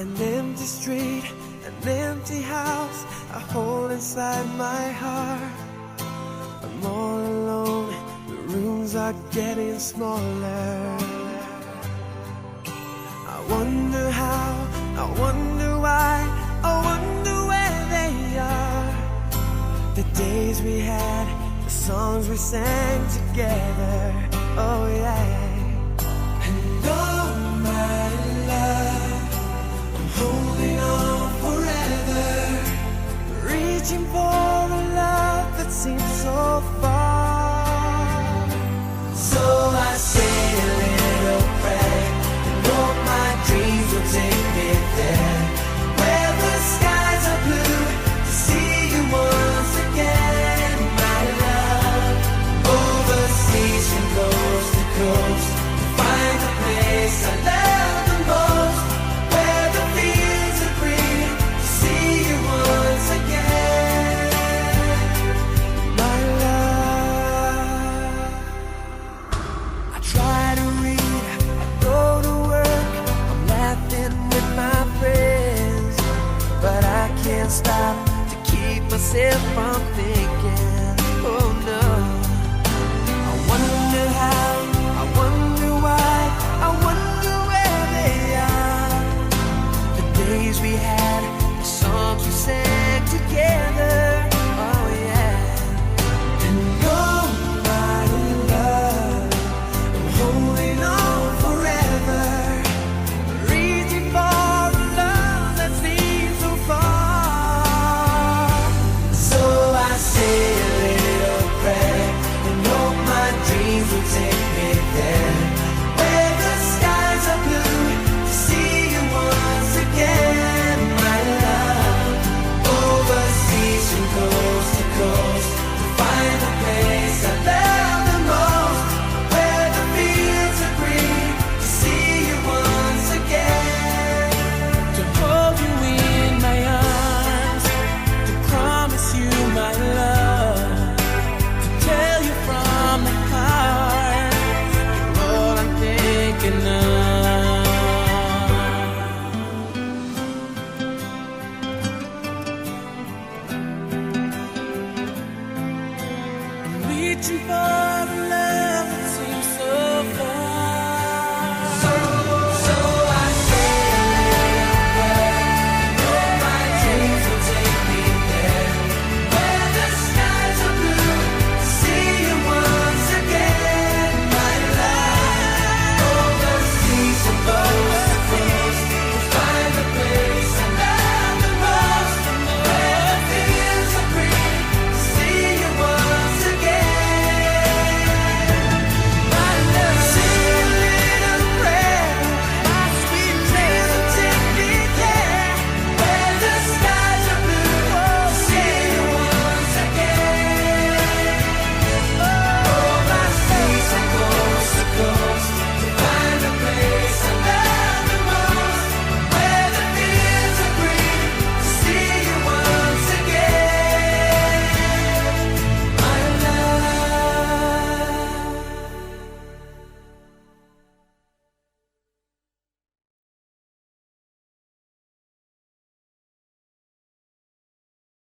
An empty street, an empty house I hold inside my heart. I'm all alone, the rooms are getting smaller. I wonder how, I wonder why, I wonder where they are. The days we had, the songs we sang together, oh yeah. And oh my love, I'm holding on forever, reaching for the love that seems so far. So I say a little prayer, and hope my dreams will take me there, where the skies are blue, to see you once again, my love. Overseas from coast to coast, to find the place I love the most, where the fields are green, to see you once again, my love. I try to read, I go to work, I'm laughing with my friends, but I can't stop to keep myself from thinking, oh no. I wonder how, I wonder why, I wonder where they are. The days we had, the songs we sang together, oh yeah. And oh my love, I'm holding on forever, reaching for the love that seems so far. So I say a little prayer, and hope my dreams will take me there, where the skies are blue, to see you once again, my love. Overseas from coast to coast, to find the place I love the most, where the fields are green, to see you once again, to hold you in my arms, to promise you my love, to tell you from the heart, you're all I'm thinking of. I'm reaching for the love